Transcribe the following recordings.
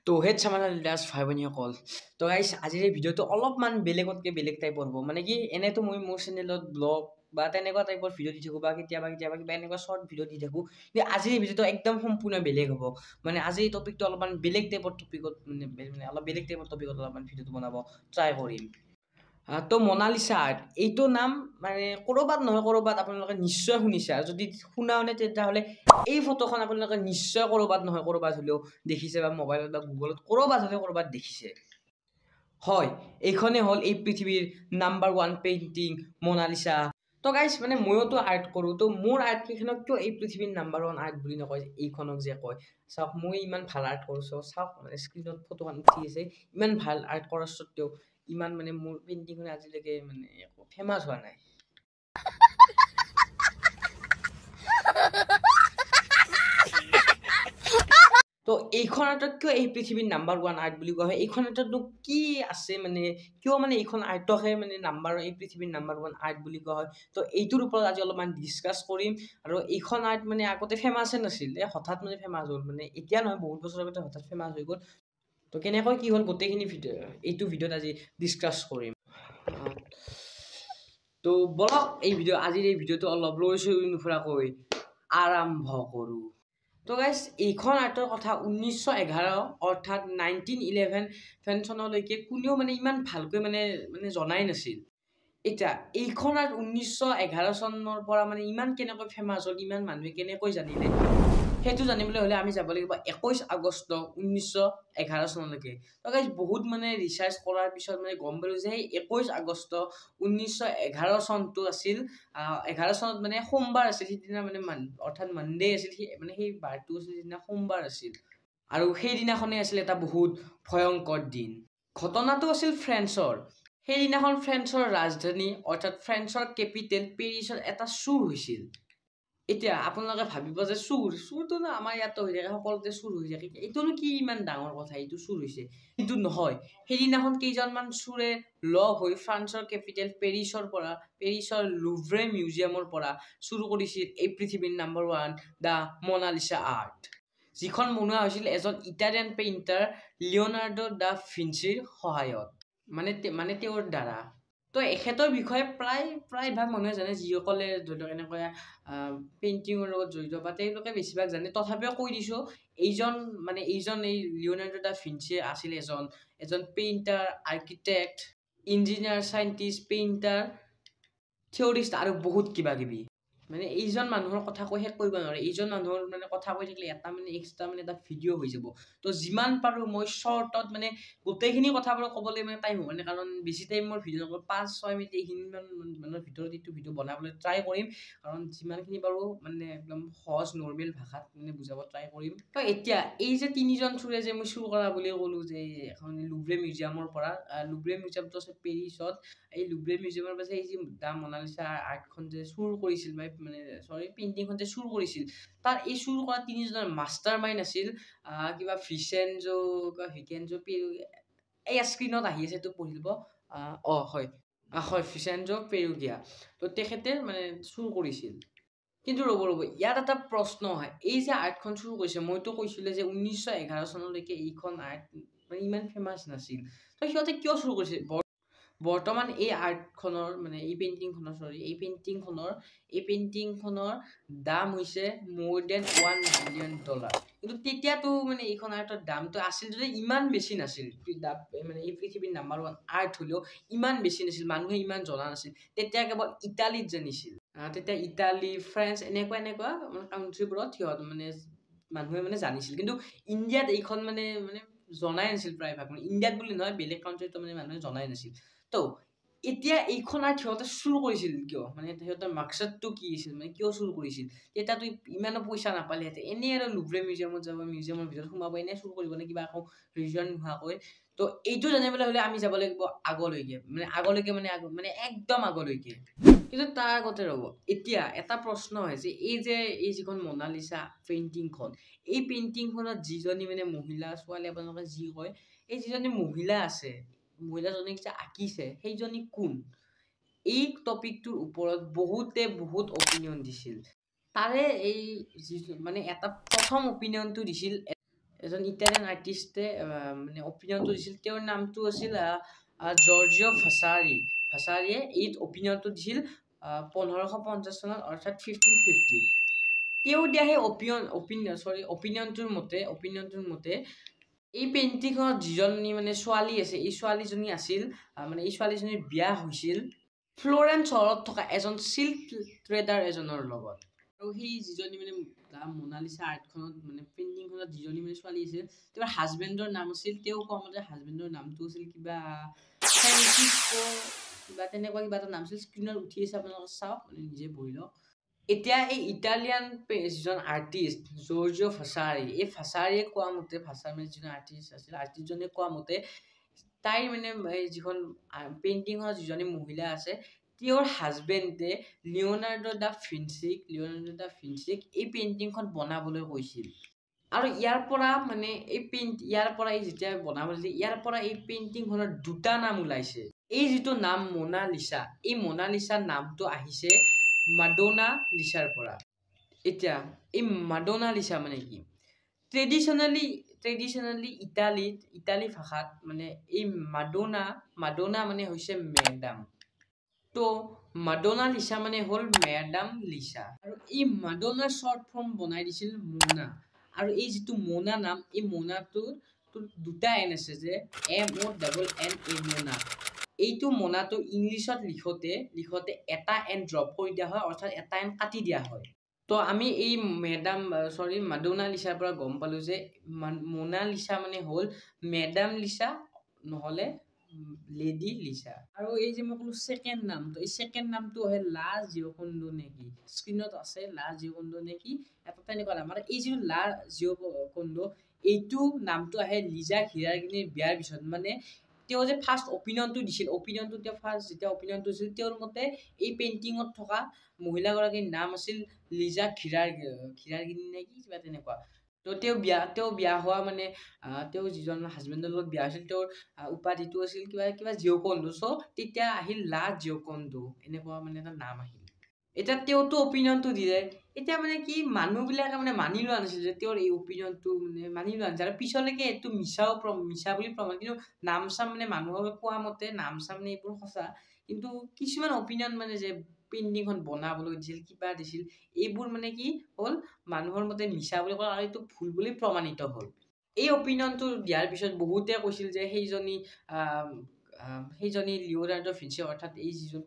তো হেড চামানাল দাস ভাই ভনীসকল তো গাইছ আজিৰ এই ভিডিঅ'টো অলপমান বেলেগতকৈ বেলেগ টাইপৰ হ'ব মানে কি এনেতো মই মোৰ চেনেলত ব্লগ বা তেনেকুৱা টাইপৰ ভিডিঅ' দি থাকোঁ বা কেতিয়াবা কিবা এনেকুৱা শ্বৰ্ট ভিডিঅ' দি থাকোঁ কিন্তু আজিৰ এই ভিডিঅ'টো একদম সম্পূৰ্ণ বেলেগ হ'ব মানে আজি এই টপিকটো অলপমান বেলেগ টাইপৰ টপিকত মানে অলপ বেলেগ টাইপৰ টপিকত অলপমান ভিডিঅ'টো বনাব ট্ৰাই কৰিম তো মনালিছা আৰ্ট এইটো নাম মানে ক'ৰবাত নহয় ক'ৰবাত আপোনালোকে নিশ্চয় শুনিছে আৰু যদি শুনাও নে তেতিয়াহ'লে এই ফটোখন আপোনালোকে নিশ্চয় ক'ৰবাত নহয় ক'ৰবাত হ'লেও দেখিছে বা মোবাইলত বা গুগলত ক'ৰবাত হ'লেও ক'ৰবাত দেখিছে হয় এইখনেই হ'ল এই পৃথিৱীৰ নাম্বাৰ 1 পেইণ্টিং মনালিছা তো গাইছ মানে ময়োতো আৰ্ট কৰোঁ তো মোৰ আৰ্ট কেইখনক কিয় এই পৃথিৱীৰ নাম্বাৰ 1 আৰ্ট বুলি নকয় এইখনক যে কয় চাওক মই ইমান ভাল আৰ্ট কৰিছোঁ চাওক মানে স্ক্ৰীণত ফটোখন উঠি আছে ইমান ভাল আৰ্ট কৰাৰ স্বত্বেও ইমান মানে মোৰ পেইণ্টিংখনে আজিলৈকে মানে একো ফেমাছ হোৱা নাই তো এইখন আৰ্টত কিয় এই পৃথিৱীৰ নাম্বাৰ 1 আৰ্ট বুলি কোৱা হয় এইখন আৰ্টতনো কি আছে মানে কিয় মানে এইখন আৰ্টকহে মানে এই পৃথিৱীৰ নাম্বাৰ 1 আৰ্ট বুলি কোৱা হয় তো এইটোৰ ওপৰত আজি অলপমান ডিছকাছ কৰিম আৰু এইখন আৰ্ট মানে আগতে ফেমাছে নাছিল হঠাৎ মানে ফেমাছ হ'ল মানে এতিয়া নহয় বহুত বছৰ আগতে হঠাৎ ফেমাছ হৈ গ'ল তো কেনেকৈ কি হ'ল গোটেইখিনি এইটো ভিডিঅ'ত আজি ডিছকাছ কৰিম তো বলক আজিৰ এই ভিডিঅ'টো অলপ লৈ চৈ নুফুৰাকৈ আৰম্ভ কৰোঁ তো গাইছ এইখন আৰ্টৰ কথা 1911 অৰ্থাৎ 1911 চনলৈকে কোনেও মানে ইমান ভালকৈ মানে জনাই নাছিল এতিয়া এইখন আৰ্ট 1911 চনৰ পৰা মানে ইমান কেনেকৈ ফেমাছ হ'ল ইমান মানুহে কেনেকৈ জানিলে সেইটো জানিবলৈ হ'লে আমি যাব লাগিব 21 আগষ্ট 1911 চনলৈকে তো গাইছ বহুত মানে ৰিচাৰ্চ কৰাৰ পিছত মানে গম পালোঁ যে 21 আগষ্ট 1911 চনটো আছিল 11 চনত মানে সোমবাৰ আছিল সিদিনা মানে অৰ্থাৎ মানডে আছিল মানে সেই বাৰটো আছিল সিদিনা সোমবাৰ আছিল আৰু সেইদিনাখনেই আছিল এটা বহুত ভয়ংকৰ দিন ঘটনাটো আছিল ফ্ৰেন্সৰ সেইদিনাখন ফ্ৰেন্সৰ ৰাজধানী অৰ্থাৎ ফ্ৰেন্সৰ কেপিটেল পেৰিছত এটা চুৰ হৈছিল এতিয়া আপোনালোকে ভাবিব যে চুৰটো না আমাৰ ইয়াতো হৈ থাকে সকলোতে চুৰ হৈ থাকে এইটোনো কি ইমান ডাঙৰ কথা এইটো চুৰ হৈছে কিন্তু নহয় সেইদিনাখন কেইজনমান চুৰে লগ হৈ ফ্ৰান্সৰ কেপিটেল পেৰিছৰ লুভ্ৰে মিউজিয়ামৰ পৰা চুৰ কৰিছিল এই পৃথিৱীৰ নাম্বাৰ 1 দ্য মনালিছা আৰ্ট যিখন বনোৱা হৈছিল এজন ইটালিয়ান পেইণ্টাৰ লিঅ'নাৰ্ডো দা ভিঞ্চিৰ সহায়ত মানে তেওঁৰ দ্বাৰা তো এখেতৰ বিষয়ে প্ৰায়ভাগ মানুহে জানে যিসকলে ধৰি লওক এনেকৈ পেইণ্টিঙৰ লগত জড়িত বা তেওঁলোকে বেছিভাগ জানে তথাপিও কৈ দিছোঁ এই লিঅ'নাৰ্ডো দা ভিঞ্চি আছিল এজন painter architect engineer scientist painter theorist আৰু বহুত কিবা কিবি মানে এইজন মানুহৰ কথা কৈ শেষ কৰিব নোৱাৰে এইজন মানুহৰ মানে কথা কৈ থাকিলে এটা মানে এক্সট্ৰা মানে এটা ভিডিঅ' হৈ যাব তো যিমান পাৰোঁ মই শ্বৰ্টত মানে গোটেইখিনি কথাবোৰ ক'বলৈ মানে টাইম হ'ব মানে কাৰণ বেছি টাইম মোৰ ভিডিঅ' নকৰোঁ 5-6 মিনিট এইখিনিমান মানৰ ভিতৰত এইটো ভিডিঅ' বনাবলৈ ট্ৰাই কৰিম কাৰণ যিমানখিনি পাৰোঁ মানে একদম সহজ নৰ্মেল ভাষাত মানে বুজাব ট্ৰাই কৰিম তো এতিয়া এই যে তিনিজন চোৰে যে মই চুৰ কৰা বুলি ক'লোঁ যে এখন লুভ্ৰে মিউজিয়ামৰ পৰা লুভ্ৰে মিউজিয়ামটো আছে পেৰিছত এই লুভ্ৰে মিউজিয়ামৰ পৰা এই যে দা মনালিছা আৰ্টখন যে চুৰ কৰিছিল পেইণ্টিংখন যে চুৰ কৰিছিল তাৰ এই চুৰ কৰা তিনিজনৰ মাষ্টাৰ মাইণ্ড আছিল কিবা ভিকেঞ্জো এই স্ক্ৰীণত আহি আছে এইটো পঢ়িব হয় ভিকেঞ্জো পেৰুগিয়া তো তেখেতে মানে চুৰ কৰিছিল কিন্তু ৰ'ব ইয়াত এটা প্ৰশ্ন হয় এই যে আৰ্টখন চুৰ কৰিছে মইতো কৈছিলোঁ যে 1911 চনলৈকে এইখন আৰ্ট মানে ইমান ফেমাছ নাছিল তো সিহঁতে কিয় চুৰ কৰিছে বৰ্তমান এই আৰ্টখনৰ মানে এই পেইণ্টিংখনৰ দাম হৈছে more than $1 billion কিন্তু তেতিয়াতো মানে এইখন আৰ্টৰ দামটো আছিল যদি ইমান বেছি নাছিল মানে এই পৃথিৱীৰ নাম্বাৰ 1 আৰ্ট হ'লেও ইমান বেছি নাছিল মানুহে ইমান জনা নাছিল তেতিয়া কেৱল ইটালীত জানিছিল তেতিয়া ইটালী ফ্ৰেন্স এনেকুৱা কাউণ্ট্ৰিবোৰত সিহঁত মানে মানুহে মানে জানিছিল কিন্তু ইণ্ডিয়াত এইখন মানে জনাই নাছিল প্ৰায়ভাগ মানে ইণ্ডিয়াত বুলি নহয় বেলেগ কাউণ্ট্ৰিতো মানে মানুহে জনাই নাছিল তো এতিয়া এইখন আৰ্ট সিহঁতে চুৰ কৰিছিল কিয় মানে সিহঁতৰ মাকচাদটো কি আছিল মানে কিয় চুৰ কৰিছিল তেতিয়াতো ইমানো পইচা নাপালেহেঁতেন এনেই আৰু লুভ্ৰে মিউজিয়ামত যাব মিউজিয়ামৰ ভিতৰত সোমাব এনেই চুৰ কৰিব নে কিবা আকৌ ৰিজন নোহোৱাকৈ তো এইটো জানিবলৈ হ'লে আমি যাব লাগিব আগলৈকে মানে একদম আগলৈকে কিন্তু তাৰ আগতে ৰ'ব এতিয়া এটা প্ৰশ্ন হয় যে এই যিখন মনালিছা পেইণ্টিংখন এই পেইণ্টিংখনত যিজনী মানে মহিলা ছোৱালী আপোনালোকে যি কয় এই যিজনী মহিলা আছে মহিলাজনীক যে আঁকিছে সেইজনী কোন এই টপিকটোৰ ওপৰত বহুত অপিনিয়ন দিছিল তাৰে এই মানে এটা প্ৰথম অপিনিয়নটো দিছিল এজন ইটালিয়ান আৰ্টিষ্টে মানে অপিনিয়নটো দিছিল তেওঁৰ নামটো আছিল জৰ্জিঅ' ভাছাৰিয়ে এই অপিনিয়নটো দিছিল 1550 চনত অৰ্থাৎ 1550 তেওঁ দিয়া সেই অপিনিয়নটোৰ মতে এই পেইন্টিংখনত যিজনী মানে ছোৱালী আছে এই ছোৱালীজনী আছিল মানে এই ছোৱালীজনীৰ বিয়া হৈছিল ফ্লৰেন্স চহৰত থকা এজন চিল্ক ট্ৰেডাৰ এজনৰ লগত আৰু সেই যিজনী মানে মোনালিসা আৰ্টখনত মানে পেইন্টিংখনত যিজনী মানে ছোৱালী আছিল তেওঁৰ হাজবেণ্ডৰ নাম আছিল তেওঁ কোৱা মতে হাজবেণ্ডৰ নামটো আছিল কিবা ফ্ৰেন্সিস্কো কিবা তেনেকুৱা কিবা এটা নাম আছিল স্ক্ৰীনত উঠি আছে আপোনালোকে চাওক মানে নিজে পঢ়ি লওক এতিয়া এই ইটালিয়ান যিজন আৰ্টিষ্ট জৰ্জিঅ' ভাছাৰি এই ভাছাৰিয়ে কোৱা মতে ভাছাৰি মানে যিজন আৰ্টিষ্ট আছিল আৰ্টিষ্টজনে কোৱা মতে তাইৰ মানে যিখন পেইন্টিঙৰ যিজনী মহিলা আছে তেওঁৰ হাজবেণ্ডে লিঅ'নাৰ্ডো দা ভিঞ্চিক এই পেইন্টিংখন বনাবলৈ কৈছিল আৰু ইয়াৰ পৰা এই যেতিয়া বনাবলৈ ইয়াৰ পৰা এই পেইন্টিংখনৰ দুটা নাম ওলাইছে এই যিটো নাম মোনালিসা এই মোনালিসা নামটো আহিছে মাডোনা লিসাৰ পৰা এতিয়া এই মাডোনা লিসা মানে কি ট্ৰেডিশনেলি ইটালী ভাষাত মানে এই মাডোনা মানে হৈছে মেডাম তো মাডোনা লিসা মানে হল মেডাম লিসা আৰু এই মাডোনাৰ শৰ্ট ফৰ্ম বনাই দিছিল মোনা আৰু এই যিটো মোনা নাম এই মোনাটোৰ দুটা এন আছে যে MONNA মোনা এইটো মোনাটো ইংলিছত লিখোতে এটা এন ড্ৰপ কৰি দিয়া হয় অৰ্থাৎ এটা এন কাটি দিয়া হয় তো আমি এই মাডোনা লিসাৰ পৰা গম পালো যে মোনালিসা মানে হল মেডাম লিসা নহলে লেডি লিসা আৰু এই যে মই কলো সেকেন্ড নামটো এই সেকেন্ড নামটো হয় লা জিঅ'কোণ্ডো নেকি স্ক্ৰীনত আছে লা জিঅ'কোণ্ডো নেকি এটা তেনেকুৱা নাম আৰু এই যে লা জিঅ'কোণ্ডো এইটো নামটো আহে লিজা ঘিৰাগিনিৰ বিয়াৰ পিছত মানে তেওঁ যে ফাৰ্ষ্ট অপিনিয়নটো দিছিল তেওঁৰ মতে এই পেইন্টিঙত থকা মহিলাগৰাকীৰ নাম আছিল লিজা ঘিৰাগিনি নেকি কিবা তেনেকুৱা তো তেওঁ বিয়া হোৱা মানে তেওঁ যিজন হাজবেণ্ডৰ লগত বিয়া হৈছিল তেওঁৰ উপাধিটো আছিল কিবা জিঅ'কোণ্ডো চ' তেতিয়া আহিল লা জিঅ'কোণ্ডো এনেকুৱা মানে এটা নাম আহিল এতিয়া তেওঁতো অপিনিয়নটো দিলে এতিয়া মানে কি মানুহবিলাকে মানে মানি লোৱা নাছিল যে তেওঁৰ এই অপিনিয়নটো মানে মানি লোৱা নাছিল আৰু পিছলৈকে এইটো মিছা বুলি প্ৰমাণ কিন্তু নাম চাম মানে মানুহৰ কোৱা মতে নাম চাম মানে এইবোৰ সঁচা কিন্তু কিছুমান অপিনিয়ন মানে যে পেইন্টিংখন বনাবলৈ দিছিল কিবা দিছিল এইবোৰ মানে কি হল মানুহৰ মতে মিছা বুলি কয় আৰু এইটো ভুল বুলি প্ৰমাণিত হল এই অপিনিয়নটো দিয়াৰ পিছত বহুতে কৈছিল যে সেইজনী লিঅ'নাৰ্ডো ভিঞ্চি অৰ্থাৎ এই যিজন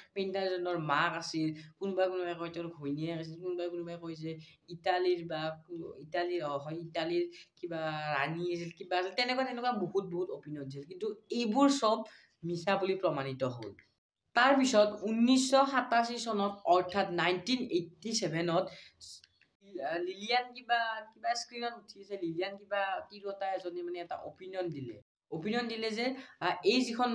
পেইণ্টাৰজনৰ মাক আছিল কোনোবাই কয় তেওঁৰ ঘৈণীয়েক আছিল কোনোবাই কয় যে ইটালীৰ কিবা ৰাণী আছিল কিবা আছিল তেনেকুৱা বহুত অপিনিয়ন আছিল কিন্তু এইবোৰ চব মিছা বুলি প্ৰমাণিত হল তাৰ পিছত 1987 চনত অৰ্থাৎ 1987ত লিলিয়ান কিবা স্ক্ৰীনত উঠিছে লিলিয়ান কিবা তিৰোতা এজনী মানে এটা অপিনিয়ন দিলে যে এই যিখন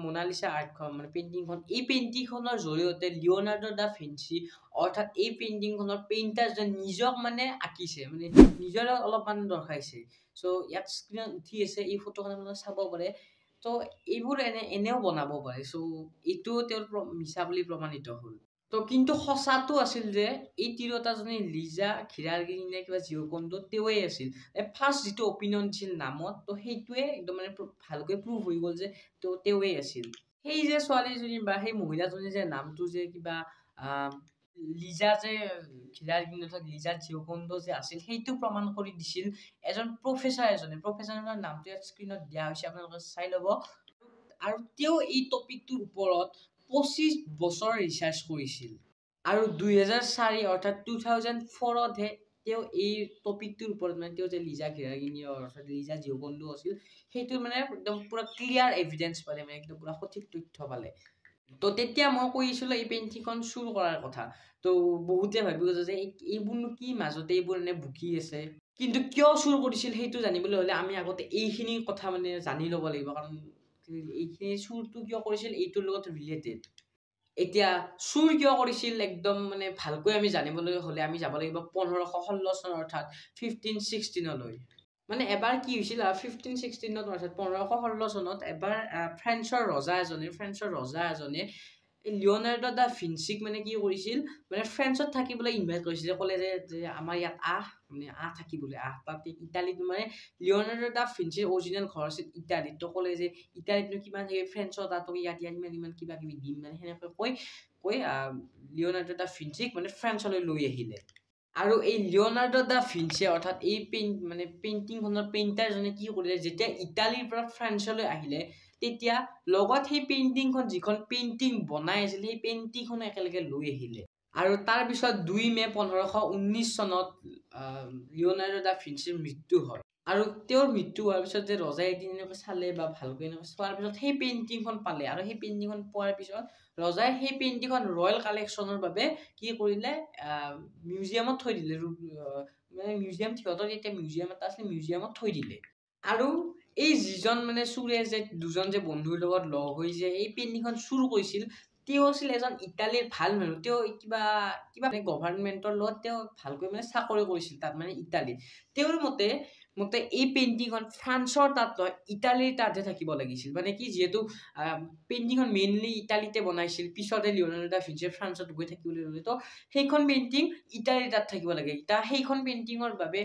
মোনালিসা আৰ্টখন মানে পেইন্টিংখন এই পেইন্টিংখনৰ জৰিয়তে লিঅ'নাৰ্ডো দা ভিঞ্চি অৰ্থাৎ এই পেইন্টিংখনৰ পেইণ্টাৰজন নিজক মানে আঁকিছে মানে নিজৰে অলপমান দৰ্শাইছে চ' ইয়াত স্ক্ৰীনত উঠি আছে এই ফটোখন আপোনালোকে চাব পাৰে তো এইবোৰ এনেও বনাব পাৰে চ' এইটো তেওঁৰ মিছা বুলি প্ৰমাণিত হল তো কিন্তু সঁচাটো আছিল যে এই তিৰোতাজনী লিজা ঘিৰাগিনি নে কিবা জিঅ'কোণ্ডো তেওঁৱে আছিল ফাৰ্ষ্ট যিটো অপিনিয়ন দিছিল নামত তো সেইটোৱে একদম মানে ভালকৈ প্ৰুভ হৈ গ'ল যে তেওঁৱে আছিল সেই যে ছোৱালীজনী বা সেই মহিলাজনী যে নামটো যে কিবা লিজা যে ঘিৰাগিনি লিজা জিঅ'কোণ্ডো যে আছিল সেইটো প্ৰমাণ কৰি দিছিল এজন প্ৰফেচাৰৰ নামটো ইয়াত স্ক্ৰীনত দিয়া হৈছে আপোনালোকে চাই ল'ব আৰু তেওঁ এই টপিকটোৰ ওপৰত 25 বছৰ ৰিচাৰ্চ কৰিছিল আৰু 2004 অৰ্থাৎ 2004তহে তেওঁ এই টপিকটোৰ ওপৰত মানে তেওঁ যে লিজা ঘিৰাগিনি অৰ্থাৎ লিজা জিঅ'কোণ্ডো আছিল সেইটো মানে একদম পুৰা ক্লিয়াৰ এভিডেন্স পালে মানে একদম পুৰা সঠিক তথ্য পালে তো তেতিয়া মই কৈছিলো এই পেইন্টিংখন চুৰ কৰাৰ কথা তো বহুতে ভাবিব যে এইবোৰনো কি মাজতে এইবোৰ এনে বুকি আছে কিন্তু কিয় চুৰ কৰিছিল সেইটো জানিবলৈ হলে আমি আগতে এইখিনি কথা মানে জানি ল'ব লাগিব কাৰণ এইখিনি চুৰটো কিয় কৰিছিল এইটোৰ লগত ৰিলেটেড এতিয়া চুৰ কিয় কৰিছিল একদম মানে ভালকৈ আমি জানিবলৈ হলে আমি যাব লাগিব 1516 চন অৰ্থাৎ 1516লৈ মানে এবাৰ কি হৈছিল 1516ত অৰ্থাৎ 1516 চনত এবাৰ ফ্ৰেন্সৰ ৰজা এজনে এই লিঅ'নাৰ্ডো দা ভিঞ্চিক মানে কি কৰিছিল মানে ফ্ৰেন্সত থাকিবলৈ ইনভাইট কৰিছিল ক'লে যে আমাৰ ইয়াত মানে থাকিবলৈ তাতে ইটালীত মানে লিঅ'নাৰ্ডো দা ভিঞ্চিৰ অৰিজিনেল ঘৰ আছিল ইটালীত তো ক'লে যে ইটালীতনো কিমান থাকে ফ্ৰেন্সত তাতো ইয়াত ইমান কিবা কিবি দিম মানে সেনেকৈ কৈ লিঅ'নাৰ্ডো দা ভিঞ্চিক মানে ফ্ৰেন্সলৈ লৈ আহিলে আৰু এই লিঅ'নাৰ্ডো দা ভিঞ্চি অৰ্থাৎ এই পেইণ্টিংখনৰ পেইণ্টাৰজনে কি কৰিলে যেতিয়া ইটালীৰ পৰা ফ্ৰান্সলৈ আহিলে তেতিয়া লগত সেই পেইণ্টিংখন যিখন পেইণ্টিং বনাই আছিল সেই পেইণ্টিংখন একেলগে লৈ আহিলে আৰু তাৰ পিছত 2 মে 1519 চনত লিঅ'নাৰ্ডো দা ভিঞ্চিৰ মৃত্যু হয় আৰু তেওঁৰ মৃত্যু হোৱাৰ পিছত যে ৰজাই এদিন এনেকৈ চালে বা ভালকৈ এনেকৈ চোৱাৰ পিছত সেই পেইণ্টিংখন পালে আৰু সেই পেইণ্টিংখন পোৱাৰ পিছত ৰজাই সেই পেইণ্টিংখন ৰয়েল কালেকশ্যনৰ বাবে কি কৰিলে মিউজিয়ামত থৈ দিলে মানে মিউজিয়াম সিহঁতৰ এতিয়া মিউজিয়াম এটা আছিল মিউজিয়ামত থৈ দিলে আৰু এই যিজন মানে চুৰে যে দুজন যে বন্ধুৰ লগত লগ হৈ যে এই পেইণ্টিংখন চুৰ কৰিছিল তেওঁ আছিল এজন ইটালীৰ ভাল মানুহ তেওঁ কিবা গভৰ্ণমেণ্টৰ লগত তেওঁ ভালকৈ মানে চাকৰি কৰিছিল তাত মানে ইটালীত তেওঁৰ মতে এই পেইণ্টিংখন ফ্ৰান্সৰ তাত নহয় ইটালীৰ তাতহে থাকিব লাগিছিল মানে কি যিহেতু পেইণ্টিংখন মেইনলি ইটালীতে বনাইছিল পিছতে লিঅ'নাৰ্ডো দা ভিঞ্চিয়ে ফ্ৰান্সত গৈ থাকিবলৈ ল'লে তো সেইখন পেইণ্টিং ইটালীৰ তাত থাকিব লাগে সেইখন পেইণ্টিঙৰ বাবে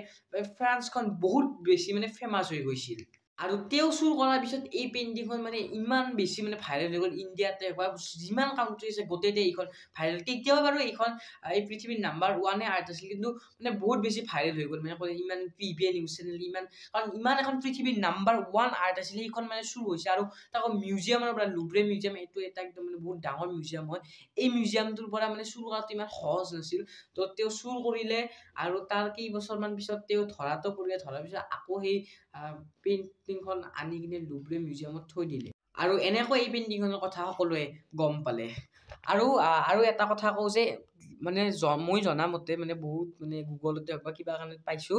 ফ্ৰান্সখন বহুত বেছি মানে ফেমাছ হৈ গৈছিল আৰু তেওঁ চুৰ কৰাৰ পিছত এই পেইণ্টিংখন মানে ইমান বেছি মানে ভাইৰেল হৈ গ'ল ইণ্ডিয়াতে বা যিমান কাউণ্ট্ৰি আছে গোটেইতে এইখন ভাইৰেল তেতিয়াও বাৰু এইখন এই পৃথিৱীৰ নাম্বাৰ 1 আৰ্ট আছিল কিন্তু মানে বহুত বেছি ভাইৰেল হৈ গ'ল মানে ইমান টিভি নিউজ চেনেল কাৰণ ইমান এখন পৃথিৱীৰ নাম্বাৰ 1 আৰ্ট আছিল সেইখন মানে চুৰ হৈছে আৰু তাকো মিউজিয়ামৰ পৰা লুভ্ৰে মিউজিয়াম এইটো এটা একদম মানে বহুত ডাঙৰ মিউজিয়াম হয় এই মিউজিয়ামটোৰ পৰা মানে চুৰ কৰাটো ইমান সহজ নাছিল তো তেওঁ চুৰ কৰিলে আৰু তাৰ কেইবছৰমান পিছত তেওঁ ধৰাটো পৰিলে ধৰাৰ পিছত আকৌ সেই পেইণ্টিংখন আনি কিনে লুভ্ৰে মিউজিয়ামত থৈ দিলে আৰু এনেকৈ এই পেইণ্টিংখনৰ কথা সকলোৱে গম পালে আৰু এটা কথা কওঁ যে মানে মই জনা মতে মানে বহুত মানে গুগলতে হওক বা কিবা কাৰণে পাইছোঁ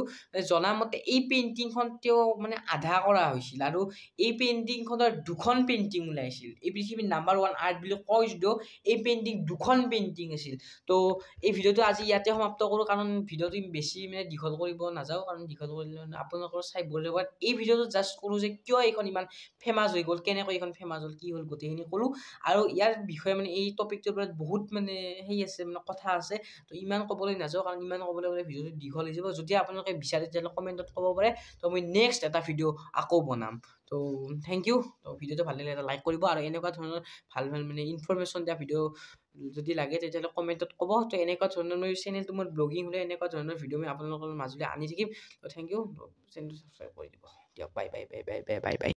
জনা মতে এই পেইণ্টিংখন তেওঁ মানে আধা কৰা হৈছিল আৰু এই পেইণ্টিংখনৰ 2খন পেইণ্টিং ওলাইছিল এই পৃথিৱীৰ নাম্বাৰ 1 আৰ্ট বুলি কয় যদিও এই পেইণ্টিং 2খন পেইণ্টিং আছিল তো এই ভিডিঅ'টো আজি ইয়াতে সমাপ্ত কৰোঁ কাৰণ ভিডিঅ'টো বেছি মানে দীঘল কৰিব নাযাওঁ কাৰণ দীঘল কৰিলে আপোনালোকৰ চাই বৰ লাগিব এই ভিডিঅ'টো জাষ্ট কৰোঁ যে কিয় এইখন ইমান ফেমাছ হৈ গ'ল কেনেকৈ এইখন ফেমাছ হ'ল কি হ'ল গোটেইখিনি ক'লোঁ আৰু ইয়াৰ বিষয়ে মানে এই টপিকটোৰ ওপৰত বহুত মানে আছে মানে কথা আছে তো ইমান ক'বলৈ নাযাওঁ কাৰণ ইমান ক'বলৈ গ'লে ভিডিঅ'টো দীঘল হৈ যাব যদি আপোনালোকে বিচাৰে তেতিয়াহ'লে কমেণ্টত ক'ব পাৰে তো মই নেক্সট এটা ভিডিঅ' আকৌ বনাম তো থেংক ইউ তো ভিডিঅ'টো ভাল লাগিলে এটা লাইক কৰিব আৰু এনেকুৱা ধৰণৰ ভাল মানে ইনফৰমেশ্যন দিয়া ভিডিঅ' যদি লাগে তেতিয়াহ'লে কমেণ্টত ক'ব তো এনেকুৱা ধৰণৰ মই চেনেলটো মোৰ ব্লগিং হ'লে এনেকুৱা ধৰণৰ ভিডিঅ' মই আপোনালোকৰ মাজলৈ আনি থাকিম তো থেংক ইউ চেনেলটো ছাবস্ক্ৰাইব কৰি দিব দিয়ক bye bye bye bye bye bye bye